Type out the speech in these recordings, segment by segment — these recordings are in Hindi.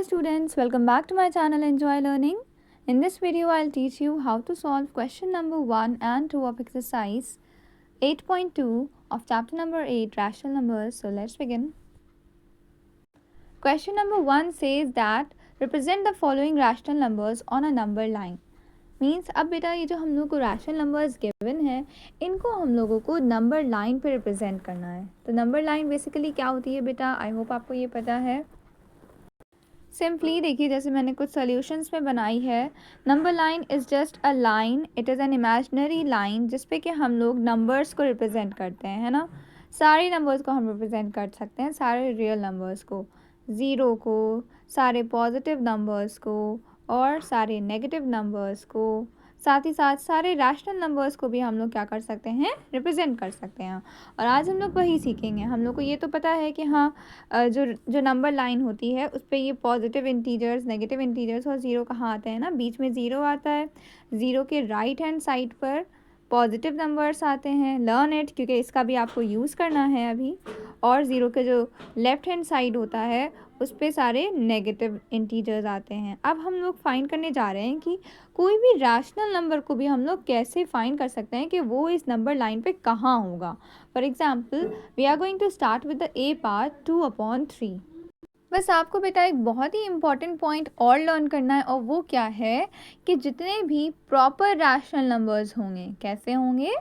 Hi students, welcome back to my channel Enjoy Learning. In this video, I'll teach you how to solve question number 1 and 2 of exercise 8.2 of chapter number 8 rational numbers. So let's begin. Question number 1 says that represent the following rational numbers on a number line. Means अब बेटा ये जो हम लोग को रैशनल नंबर्स गिवन है इनको हम लोगों को नंबर लाइन पे रिप्रेजेंट करना है. तो नंबर लाइन बेसिकली क्या होती है बेटा, आई होप आपको ये पता है. सिंपली देखिए, जैसे मैंने कुछ सॉल्यूशंस में बनाई है. Number line is just a line, it is an imaginary line जिस पे कि हम लोग नंबर्स को रिप्रेजेंट करते हैं, है ना. सारे नंबर्स को हम रिप्रेजेंट कर सकते हैं, सारे रियल नंबर्स को, ज़ीरो को, सारे पॉजिटिव नंबर्स को और सारे नेगेटिव नंबर्स को, साथ ही साथ सारे रैशनल नंबर्स को भी हम लोग क्या कर सकते हैं, रिप्रेजेंट कर सकते हैं. और आज हम लोग वही सीखेंगे. हम लोग को ये तो पता है कि हाँ, जो नंबर लाइन होती है उस पर ये पॉजिटिव इंटीजर्स, नेगेटिव इंटीजर्स और ज़ीरो कहाँ आते हैं ना, बीच में ज़ीरो आता है. ज़ीरो के राइट हैंड साइड पर पॉजिटिव नंबर्स आते हैं. लर्न इट, क्योंकि इसका भी आपको यूज़ करना है अभी. और ज़ीरो के जो लेफ़्ट हैंड साइड होता है उस पर सारे नेगेटिव इंटीजर्स आते हैं. अब हम लोग फाइंड करने जा रहे हैं कि कोई भी रैशनल नंबर को भी हम लोग कैसे फाइंड कर सकते हैं कि वो इस नंबर लाइन पे कहाँ होगा. For example we are going to start with the A part 2/3. बस आपको बेटा एक बहुत ही इम्पॉर्टेंट पॉइंट और लर्न करना है, और वो क्या है कि जितने भी प्रॉपर रैशनल नंबर्स होंगे, कैसे होंगे,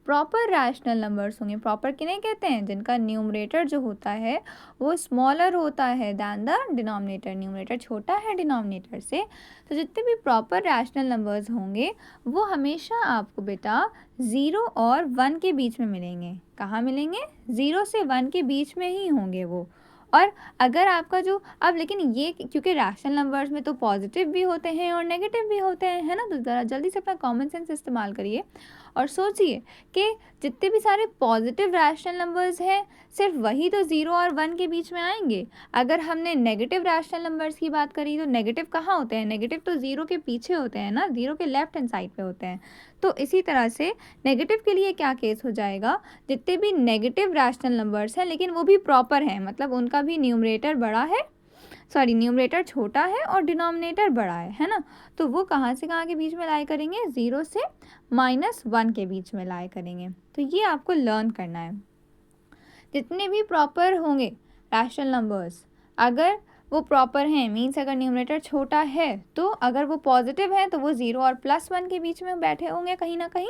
प्रॉपर रैशनल नंबर्स होंगे. प्रॉपर किन्हें कहते हैं, जिनका न्यूमरेटर जो होता है वो स्मॉलर होता है दैन द डिनोमिनेटर. न्यूमरेटर छोटा है डिनोमिनेटर से. तो जितने भी प्रॉपर रैशनल नंबर्स होंगे वो हमेशा आपको बेटा 0 और 1 के बीच में मिलेंगे. कहाँ मिलेंगे, 0 से 1 के बीच में ही होंगे वो. और अगर आपका जो अब, लेकिन ये क्योंकि रैशनल नंबर्स में तो पॉजिटिव भी होते हैं और नेगेटिव भी होते हैं, है ना. तो ज़रा जल्दी से अपना कॉमन सेंस इस्तेमाल करिए और सोचिए कि जितने भी सारे पॉजिटिव रैशनल नंबर्स हैं सिर्फ वही तो 0 और 1 के बीच में आएंगे. अगर हमने नेगेटिव रैशनल नंबर्स की बात करी तो नेगेटिव कहाँ होते हैं, नेगेटिव तो 0 के पीछे होते हैं ना, 0 के लेफ्ट हैंड साइड पे होते हैं. तो इसी तरह से नेगेटिव के लिए क्या केस हो जाएगा, जितने भी नेगेटिव रैशनल नंबर्स हैं लेकिन वो भी प्रॉपर हैं, मतलब उनका भी न्यूमरेटर बड़ा है, न्यूमरेटर छोटा है और डिनोमिनेटर बड़ा है ना. तो वो कहाँ से कहाँ के बीच में लाई करेंगे, 0 से -1 के बीच में लाई करेंगे. तो ये आपको लर्न करना है. जितने भी प्रॉपर होंगे रैशनल नंबर्स, अगर वो प्रॉपर हैं, मीन्स अगर न्यूमरेटर छोटा है तो अगर वो पॉजिटिव है तो वो 0 और +1 के बीच में बैठे होंगे कहीं ना कहीं.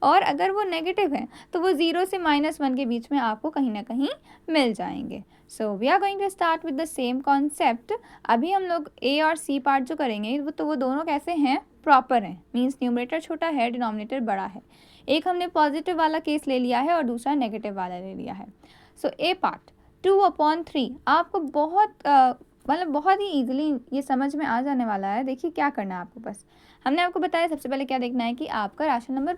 और अगर वो नेगेटिव है तो वो 0 से -1 के बीच में आपको कहीं ना कहीं मिल जाएंगे. So we are going to start with the same concept. अभी हम लोग ए और सी पार्ट जो करेंगे वो दोनों कैसे हैं, प्रॉपर हैं, मीन्स न्यूमरेटर छोटा है डिनोमिनेटर बड़ा है. एक हमने पॉजिटिव वाला केस ले लिया है और दूसरा नेगेटिव वाला ले लिया है. सो ए पार्ट 2/3 आपको बहुत ही ईजिली ये समझ में आ जाने वाला है. देखिए क्या करना है आपको. बस हमने आपको बताया सबसे पहले क्या देखना है कि आपका रैशनल नंबर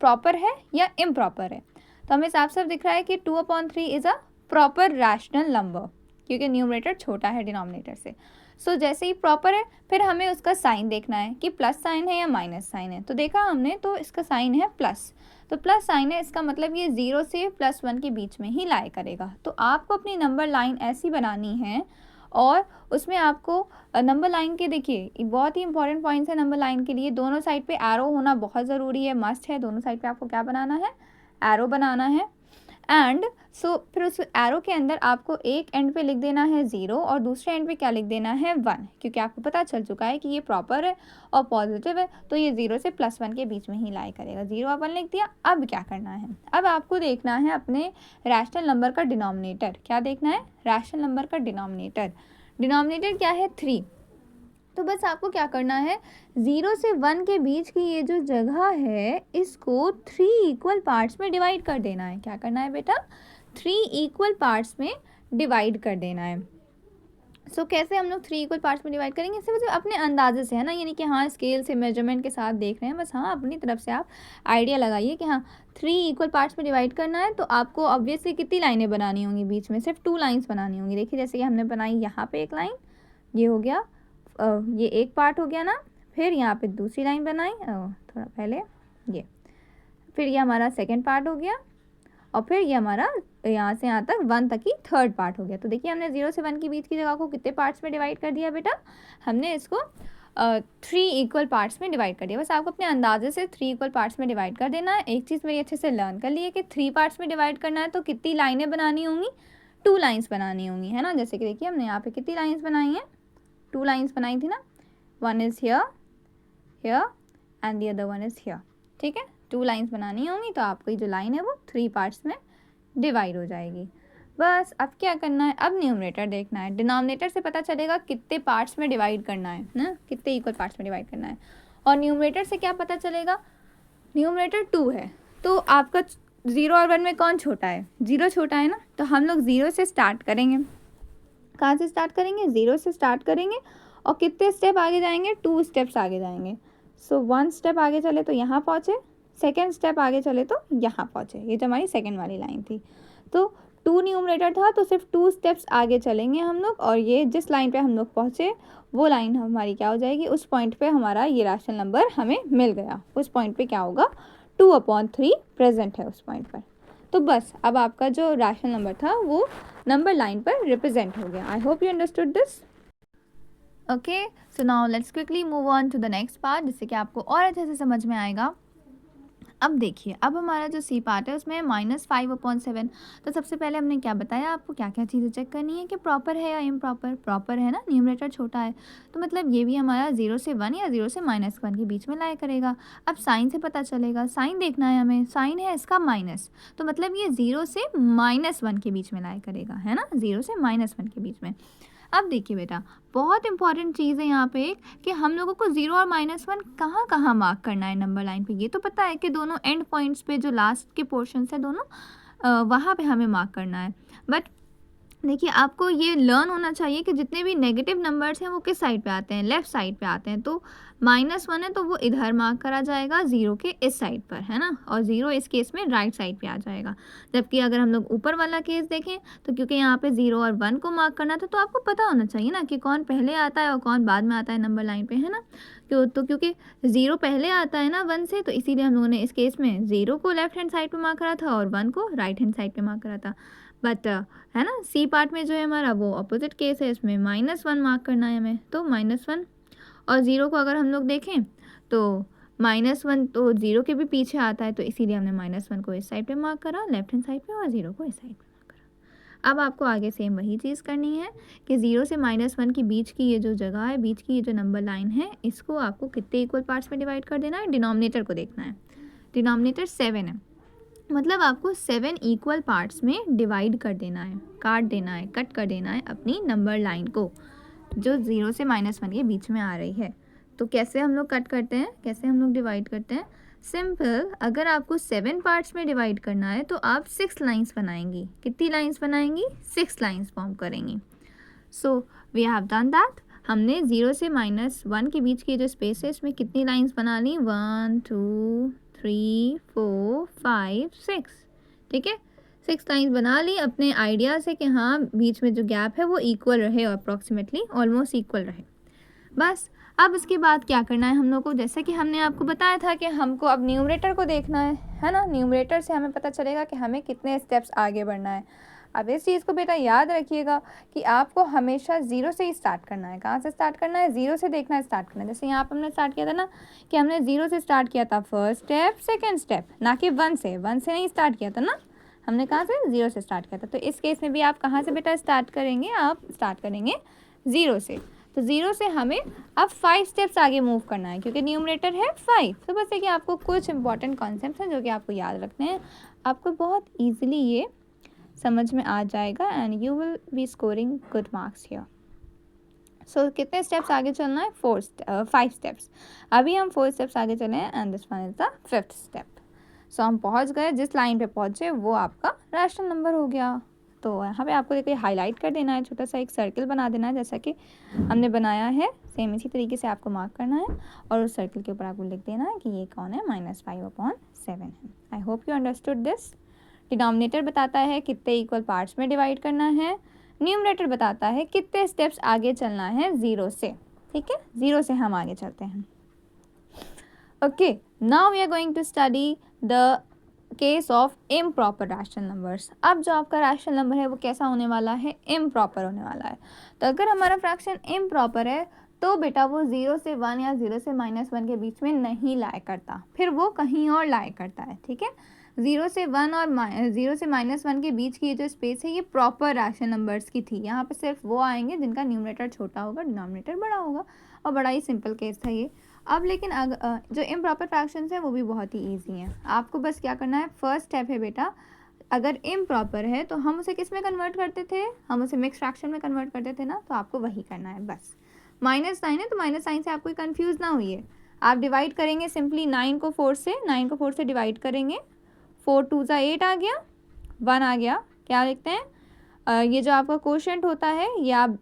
प्रॉपर है या इम्प्रॉपर है. तो हमें साफ साफ दिख रहा है कि 2/3 is a proper rational number क्योंकि न्यूमरेटर छोटा है डिनोमिनेटर से. सो जैसे ही प्रॉपर है फिर हमें उसका साइन देखना है कि प्लस साइन है या माइनस साइन है. तो देखा हमने, तो इसका साइन है प्लस, तो प्लस साइन है, इसका मतलब ये 0 से +1 के बीच में ही लाई करेगा. तो आपको अपनी नंबर लाइन ऐसी बनानी है और उसमें आपको नंबर लाइन के, देखिए बहुत ही इंपॉर्टेंट पॉइंट्स है नंबर लाइन के लिए. दोनों साइड पे एरो होना बहुत ज़रूरी है, मस्ट है. दोनों साइड पे आपको क्या बनाना है, एरो बनाना है. एंड फिर उस एरो के अंदर आपको एक एंड पे लिख देना है 0 और दूसरे एंड पे क्या लिख देना है 1, क्योंकि आपको पता चल चुका है कि ये प्रॉपर है और पॉजिटिव है तो ये 0 से +1 के बीच में ही लाई करेगा. 0 और 1 लिख दिया. अब क्या करना है, अब आपको देखना है अपने रैशनल नंबर का डिनोमिनेटर. क्या देखना है, रैशनल नंबर का डिनोमिनेटर. डिनोमिनेटर क्या है, 3. तो बस आपको क्या करना है, 0 से 1 के बीच की ये जो जगह है इसको 3 इक्वल पार्ट्स में डिवाइड कर देना है. क्या करना है बेटा, 3 इक्वल पार्ट्स में डिवाइड कर देना है. सो कैसे हम लोग 3 इक्वल पार्ट्स में डिवाइड करेंगे, इससे मतलब अपने अंदाजे से, है ना, यानी कि हाँ स्केल से मेजरमेंट के साथ देख रहे हैं, बस हाँ अपनी तरफ से आप आइडिया लगाइए कि हाँ 3 इक्वल पार्ट्स में डिवाइड करना है. तो आपको ऑब्वियसली कितनी लाइनें बनानी होंगी, बीच में सिर्फ 2 लाइन्स बनानी होंगी. देखिए जैसे कि हमने बनाई यहाँ पे एक लाइन, ये हो गया, ये एक पार्ट हो गया ना. फिर यहाँ पे दूसरी लाइन बनाई थोड़ा पहले, ये फिर ये हमारा सेकंड पार्ट हो गया. और फिर ये हमारा यहाँ से यहाँ तक 1 तक ही थर्ड पार्ट हो गया। तो देखिए हमने 0 से 1 के बीच की जगह को कितने पार्ट्स में डिवाइड कर दिया बेटा, हमने इसको 3 इक्वल पार्ट्स में डिवाइड कर दिया। बस आपको अपने अंदाजे से 3 इक्वल पार्ट्स में डिवाइड कर देना है। एक चीज़ मेरी अच्छे से लर्न कर ली है कि 3 पार्ट्स में डिवाइड करना है तो कितनी लाइनें बनानी होंगी, 2 लाइन्स बनानी होंगी, है ना। जैसे कि देखिए हमने यहाँ पे कितनी लाइन्स बनाई हैं, 2 लाइन्स बनाई थी ना, 1 is here, here and the other 1 is here, ठीक है। 2 लाइन्स बनानी होंगी तो आपकी जो लाइन है वो 3 पार्ट्स में डिवाइड हो जाएगी। बस अब क्या करना है, अब न्यूमरेटर देखना है। डिनोमिनेटर से पता चलेगा कितने पार्ट्स में डिवाइड करना है ना, कितने इक्वल पार्ट्स में डिवाइड करना है। और न्यूमरेटर से क्या पता चलेगा, न्यूमरेटर 2 है तो आपका 0 और 1 में कौन छोटा है, 0 छोटा है ना। तो हम लोग 0 से स्टार्ट करेंगे। कहाँ से स्टार्ट करेंगे, 0 से स्टार्ट करेंगे और कितने स्टेप आगे जाएंगे, 2 स्टेप्स आगे जाएंगे। सो 1 स्टेप आगे चले तो यहाँ पहुँचे, सेकेंड स्टेप आगे चले तो यहाँ पहुँचे। ये जो हमारी सेकेंड वाली लाइन थी। तो 2 न्यूमरेटर था तो सिर्फ 2 स्टेप्स आगे चलेंगे हम लोग, और ये जिस लाइन पे हम लोग पहुँचे वो लाइन हमारी क्या हो जाएगी, उस पॉइंट पे हमारा ये रैशनल नंबर हमें मिल गया। उस पॉइंट पे क्या होगा, 2/3 प्रेजेंट है उस पॉइंट पर। तो बस अब आपका जो रैशनल नंबर था वो नंबर लाइन पर रिप्रेजेंट हो गया। I hope you understood this. Okay, so now let's quickly move on to the next part, जिससे कि आपको और अच्छे से समझ में आएगा। अब देखिए, अब हमारा जो सी पार्ट है उसमें -5/7। तो सबसे पहले हमने क्या बताया आपको, क्या क्या चीज़ें चेक करनी है कि प्रॉपर है या इम्प्रॉपर। प्रॉपर है ना, न्यूमरेटर छोटा है तो मतलब ये भी हमारा 0 से 1 या 0 से -1 के बीच में लाया करेगा। अब साइन से पता चलेगा, साइन देखना है हमें, साइन है इसका माइनस, तो मतलब ये 0 से -1 के बीच में लाया करेगा, है ना, 0 से -1 के बीच में। अब देखिए बेटा, बहुत इंपॉर्टेंट चीज़ है यहाँ पे एक, कि हम लोगों को 0 और -1 कहाँ कहाँ मार्क करना है नंबर लाइन पे। ये तो पता है कि दोनों एंड पॉइंट्स पे जो लास्ट के पोर्शन है दोनों वहाँ पे हमें मार्क करना है। बट देखिए, आपको ये लर्न होना चाहिए कि जितने भी नेगेटिव नंबर्स हैं वो किस साइड पे आते हैं, लेफ़्ट साइड पे आते हैं। तो -1 है तो वो इधर मार्क करा जाएगा 0 के इस साइड पर, है ना, और 0 इस केस में राइट साइड पे आ जाएगा। जबकि अगर हम लोग ऊपर वाला केस देखें तो क्योंकि यहाँ पे 0 और 1 को मार्क करना था, तो आपको पता होना चाहिए ना कि कौन पहले आता है और कौन बाद में आता है नंबर लाइन पे, है ना। तो क्योंकि 0 पहले आता है ना 1 से, तो इसीलिए हम लोगों ने इस केस में 0 को लेफ्ट हैंड साइड पे मार्क करा था और 1 को राइट हैंड साइड पे मार्क करा था। बट है ना, सी पार्ट में जो है हमारा वो अपोजिट केस है, इसमें -1 मार्क करना है हमें। तो -1 और 0 को अगर हम लोग देखें तो -1 तो 0 के भी पीछे आता है, तो इसीलिए हमने -1 को इस साइड पे मार्क करा लेफ्ट हैंड साइड पे, और 0 को इस साइड पे मार्क करा। अब आपको आगे सेम वही चीज़ करनी है कि 0 से -1 के बीच की ये जो जगह है, बीच की ये जो नंबर लाइन है, इसको आपको कितने इक्वल पार्ट्स में डिवाइड कर देना है, डिनोमिनेटर को देखना है। डिनोमिनेटर 7 है, मतलब आपको 7 इक्वल पार्ट्स में डिवाइड कर देना है, काट देना है, कट कर देना है अपनी नंबर लाइन को, जो 0 से -1 के बीच में आ रही है। तो कैसे हम लोग कट करते हैं, कैसे हम लोग डिवाइड करते हैं, सिंपल। अगर आपको 7 पार्ट्स में डिवाइड करना है तो आप 6 लाइन्स बनाएंगी। कितनी लाइन्स बनाएंगी, 6 लाइन्स फॉर्म करेंगी। So we have done that. हमने 0 से -1 के बीच की जो स्पेस है इसमें कितनी लाइन्स बना ली, 1 2 3 4 5 6, ठीक है। 6 लाइन्स बना ली अपने आइडिया से कि हाँ बीच में जो गैप है वो इक्वल रहे, अप्रॉक्सीमेटली ऑलमोस्ट इक्वल रहे। बस अब इसके बाद क्या करना है हम लोग को, जैसा कि हमने आपको बताया था कि हमको अब न्यूमरेटर को देखना है ना। न्यूमरेटर से हमें पता चलेगा कि हमें कितने स्टेप्स आगे बढ़ना है। अब इस चीज़ को बेटा याद रखिएगा कि आपको हमेशा 0 से ही स्टार्ट करना है। कहाँ से स्टार्ट करना है, 0 से देखना है, स्टार्ट करना है। जैसे यहाँ पर हमने स्टार्ट किया था ना कि हमने 0 से स्टार्ट किया था, फर्स्ट स्टेप सेकेंड स्टेप, ना कि 1 से नहीं स्टार्ट किया था ना, हमने कहाँ से, 0 से स्टार्ट किया था। तो इस केस में भी आप कहाँ से बेटा स्टार्ट करेंगे, आप स्टार्ट करेंगे 0 से। तो 0 से हमें अब 5 स्टेप्स आगे मूव करना है, क्योंकि न्यूमरेटर है 5। तो बस देखिए, आपको कुछ इंपॉर्टेंट कॉन्सेप्ट्स हैं जो कि आपको याद रखने हैं। आपको बहुत ईजिली ये समझ में आ जाएगा and you will be scoring good marks here. So कितने स्टेप्स आगे चलना है, 5 स्टेप्स। अभी हम 4 स्टेप्स आगे चले हैं and this one is the 5th step. So हम पहुंच गए, जिस लाइन पे पहुंचे वो आपका रैशनल नंबर हो गया। तो यहाँ पे आपको देखिए हाईलाइट कर देना है, छोटा सा एक सर्कल बना देना है जैसा कि हमने बनाया है, सेम इसी तरीके से आपको मार्क करना है, और उस सर्कल के ऊपर आपको लिख देना है कि ये कौन है, -5/7 है। आई hope you understood this. Denominator बताता है कितने इक्वल पार्ट्स में डिवाइड करना है, न्यूमरेटर बताता है कितने स्टेप्स आगे चलना है 0 से, ठीक है। 0 से हम आगे चलते हैं। Okay, now we are going to study the case of improper rational numbers. अब जो आपका रैशनल नंबर है वो कैसा होने वाला है, इम्प्रॉपर होने वाला है। तो अगर हमारा फ्रैक्शन इम्प्रॉपर है तो बेटा वो 0 से 1 या 0 से -1 के बीच में नहीं लाया करता, फिर वो कहीं और लाया करता है, ठीक है। 0 से 1 और 0 से -1 के बीच की ये जो स्पेस है ये प्रॉपर रैशनल नंबर्स की थी। यहाँ पे सिर्फ वो आएंगे जिनका न्यूमरेटर छोटा होगा, डिनोमिनेटर बड़ा होगा, और बड़ा ही सिंपल केस था ये। अब लेकिन जो इम्प्रॉपर फ्रैक्शंस है वो भी बहुत ही ईजी हैं। आपको बस क्या करना है, फर्स्ट स्टेप है बेटा, अगर इम्प्रॉपर है तो हम उसे किस में कन्वर्ट करते थे, हम उसे मिक्स फ्रैक्शन में कन्वर्ट करते थे ना, तो आपको वही करना है बस। माइनस साइन है तो माइनस साइन से आप कोई कन्फ्यूज़ ना होइए। आप डिवाइड करेंगे सिंपली 9 को 4 से डिवाइड करेंगे, 4 2 ज़ा 8 आ गया, 1 आ गया। क्या लिखते हैं, ये जो आपका कोशेंट होता है ये आप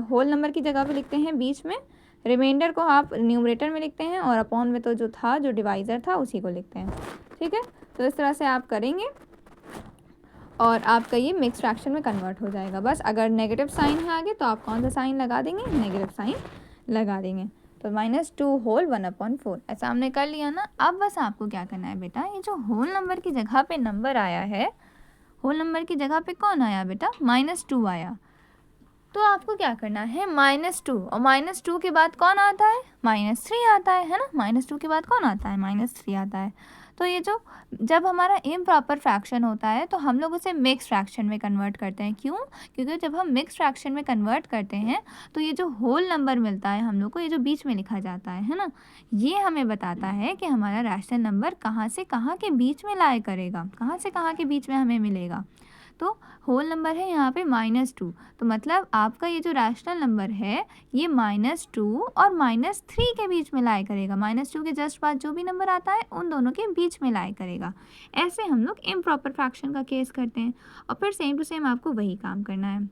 होल नंबर की जगह पे लिखते हैं बीच में, रिमाइंडर को आप न्यूमरेटर में लिखते हैं, और अपॉन में तो जो था, जो डिवाइज़र था, उसी को लिखते हैं, ठीक है। तो इस तरह से आप करेंगे और आपका ये मिक्स फ्रैक्शन में कन्वर्ट हो जाएगा। बस अगर नेगेटिव साइन है आगे तो आप कौन सा साइन लगा देंगे, नेगेटिव साइन लगा देंगे। तो -2 होल 1/4 ऐसा हमने कर लिया ना। अब बस आपको क्या करना है बेटा, ये जो होल नंबर की जगह पे नंबर आया है, होल नंबर की जगह पे कौन आया बेटा, -2 आया। तो आपको क्या करना है, -2, और -2 के बाद कौन आता है, -3 आता है ना। -2 के बाद कौन आता है, -3 आता है। तो ये जो जब हमारा इम्प्रॉपर फ्रैक्शन होता है तो हम लोग उसे मिक्स फ्रैक्शन में कन्वर्ट करते हैं। क्यों, क्योंकि जब हम मिक्स फ्रैक्शन में कन्वर्ट करते हैं तो ये जो होल नंबर मिलता है हम लोग को, ये जो बीच में लिखा जाता है ना, ये हमें बताता है कि हमारा रैशनल नंबर कहाँ से कहाँ के बीच में लाया करेगा, कहाँ से कहाँ के बीच में हमें मिलेगा। तो होल नंबर है यहाँ पे -2, तो मतलब आपका ये जो रैशनल नंबर है ये -2 और -3 के बीच में लाया करेगा। -2 के जस्ट बाद जो भी नंबर आता है उन दोनों के बीच में लाया करेगा। ऐसे हम लोग इम्प्रॉपर फ्रैक्शन का केस करते हैं, और फिर सेम टू सेम आपको वही काम करना है।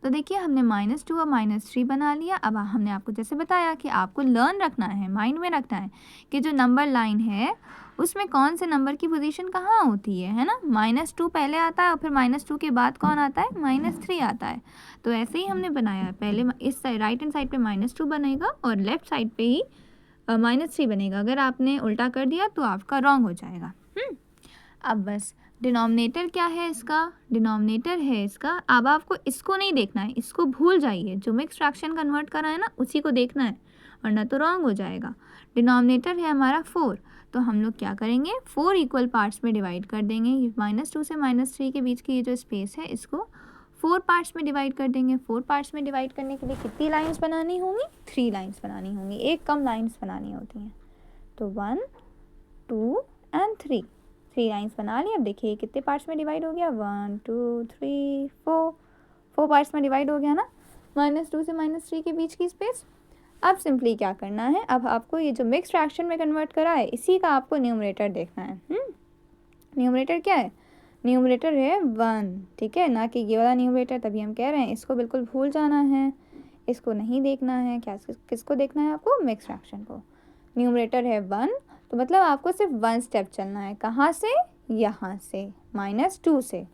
तो देखिए हमने -2 और -3 बना लिया। अब हमने आपको जैसे बताया कि आपको लर्न रखना है, माइंड में रखना है कि जो नंबर लाइन है उसमें कौन से नंबर की पोजीशन कहाँ होती है ना। -2 पहले आता है और फिर -2 के बाद कौन आता है, -3 आता है। तो ऐसे ही हमने बनाया है, पहले इस साइड राइट हैंड साइड पे -2 बनेगा और लेफ्ट साइड पे ही -3 बनेगा। अगर आपने उल्टा कर दिया तो आपका रॉन्ग हो जाएगा। अब बस डिनोमिनेटर क्या है इसका, डिनोमिनेटर है इसका, अब आपको इसको नहीं देखना है, इसको भूल जाइए। जो मिक्स फ्रैक्शन कन्वर्ट करा है ना उसी को देखना है, वरना तो रॉन्ग हो जाएगा। डिनोमिनेटर है हमारा 4, तो हम लोग क्या करेंगे, 4 इक्वल पार्ट्स में डिवाइड कर देंगे। -2 से -3 के बीच की ये जो स्पेस है इसको 4 पार्ट्स में डिवाइड कर देंगे। 4 पार्ट्स में डिवाइड करने के लिए कितनी लाइन्स बनानी होंगी, 3 लाइन्स बनानी होंगी, एक कम लाइन्स बनानी होती हैं। तो 1 2 एंड 3 लाइन्स बना ली। अब देखिए कितने पार्ट्स में डिवाइड हो गया, 1 2 3 4 पार्ट्स में डिवाइड हो गया ना, -2 से -3 के बीच की स्पेस। अब सिंपली क्या करना है, अब आपको ये जो मिक्स फ्रैक्शन में कन्वर्ट करा है इसी का आपको न्यूमरेटर देखना है। न्यूमरेटर क्या है, न्यूमरेटर है 1, ठीक है, ना कि ये वाला न्यूमरेटर। तभी हम कह रहे हैं इसको बिल्कुल भूल जाना है, इसको नहीं देखना है। क्या किसको देखना है आपको, मिक्स फ्रैक्शन को। न्यूमरेटर है 1, तो मतलब आपको सिर्फ 1 स्टेप चलना है। कहाँ से, यहाँ से, -2 से,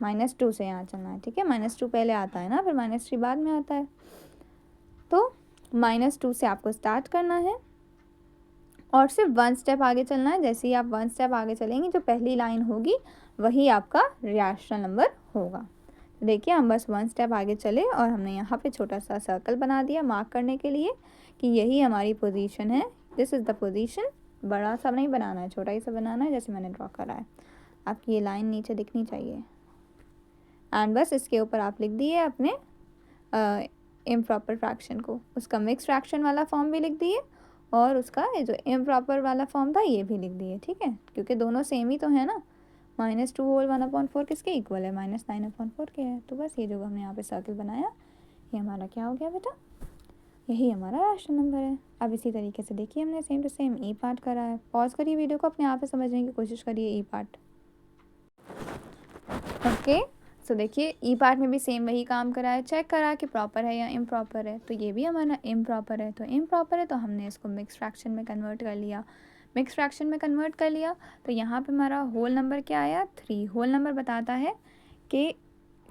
-2 से यहाँ चलना है, ठीक है। -2 पहले आता है ना, फिर -3 बाद में आता है। तो -2 से आपको स्टार्ट करना है और सिर्फ 1 स्टेप आगे चलना है। जैसे ही आप 1 स्टेप आगे चलेंगे जो पहली लाइन होगी वही आपका रैशनल नंबर होगा। देखिए हम बस 1 स्टेप आगे चले और हमने यहाँ पे छोटा सा सर्कल बना दिया मार्क करने के लिए कि यही हमारी पोजीशन है, दिस इज़ द पोजीशन। बड़ा सा नहीं बनाना है, छोटा ही सा बनाना है जैसे मैंने ड्रॉ करा है। आपकी ये लाइन नीचे दिखनी चाहिए एंड बस इसके ऊपर आप लिख दिए अपने इम्प्रॉपर फ्रैक्शन को, उसका मिक्स फ्रैक्शन वाला फॉर्म भी लिख दिए और उसका ये जो इम्प्रॉपर वाला फॉर्म था ये भी लिख दिए, ठीक है, क्योंकि दोनों सेम ही तो है ना। -2 होल 1/4 किसके इक्वल है, -9/4 के है। तो बस ये जो हमने यहाँ पे सर्कल बनाया ये हमारा क्या हो गया बेटा, यही हमारा रैशनल नंबर है। अब इसी तरीके से देखिए हमने same to same E part करा है। पॉज करिए वीडियो को, अपने आप से समझने की कोशिश करिए ई पार्ट। ओके, सो देखिए ई पार्ट में भी सेम वही काम करा है, चेक करा कि प्रॉपर है या इम्प्रॉपर है। तो ये भी हमारा इम्प्रॉपर है, तो इम्प्रॉपर है तो हमने इसको मिक्स फ्रैक्शन में कन्वर्ट कर लिया। मिक्स फ्रैक्शन में कन्वर्ट कर लिया तो यहाँ पे हमारा होल नंबर क्या आया, 3। होल नंबर बताता है कि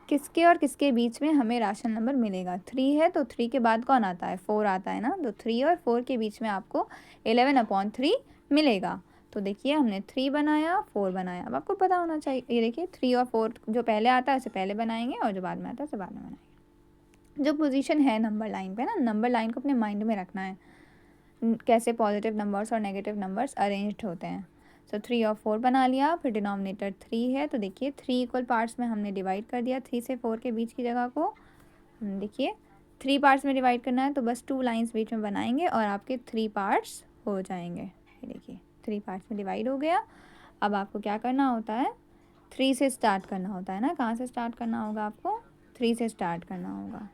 किसके और किसके बीच में हमें रैशनल नंबर मिलेगा। 3 है तो 3 के बाद कौन आता है, 4 आता है ना। तो 3 और 4 के बीच में आपको 11/3 मिलेगा। तो देखिए हमने 3 बनाया, 4 बनाया। अब आपको पता होना चाहिए, ये देखिए 3 और 4 जो पहले आता है उसे पहले बनाएंगे और जो बाद में आता है उसे बाद में बनाएंगे। जो पोजीशन है नंबर लाइन पे ना, नंबर लाइन को अपने माइंड में रखना है, कैसे पॉजिटिव नंबर्स और नेगेटिव नंबर्स अरेंज्ड होते हैं। सो 3 और 4 बना लिया, फिर डिनोमिनेटर 3 है तो देखिए 3 इक्वल पार्ट्स में हमने डिवाइड कर दिया, 3 से 4 के बीच की जगह को देखिए 3 पार्ट्स में डिवाइड करना है तो बस 2 लाइंस बीच में बनाएंगे और आपके 3 पार्ट्स हो जाएंगे। ये देखिए 3 पार्ट्स में डिवाइड हो गया। अब आपको क्या करना होता है, 3 से स्टार्ट करना होता है ना। कहाँ से स्टार्ट करना होगा आपको, 3 से स्टार्ट करना होगा।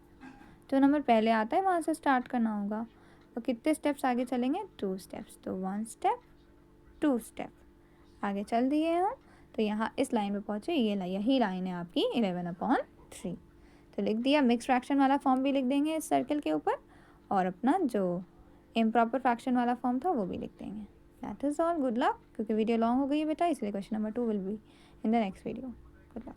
जो नंबर पहले आता है वहाँ से स्टार्ट करना होगा। तो कितने स्टेप्स आगे चलेंगे, 2 स्टेप्स। तो 1 स्टेप 2 स्टेप आगे चल दिए हम। तो यहाँ इस लाइन पे पहुँचे, यही लाइन है आपकी 11/3। तो लिख दिया। मिक्स फ्रैक्शन वाला फॉर्म भी लिख देंगे इस सर्कल के ऊपर, और अपना जो इम्प्रॉपर फ्रैक्शन वाला फॉर्म था वो भी लिख देंगे। That is all. Good luck. क्योंकि वीडियो लॉन्ग हो गई है बेटा, इसलिए question number 2 will be in the next video. Good luck.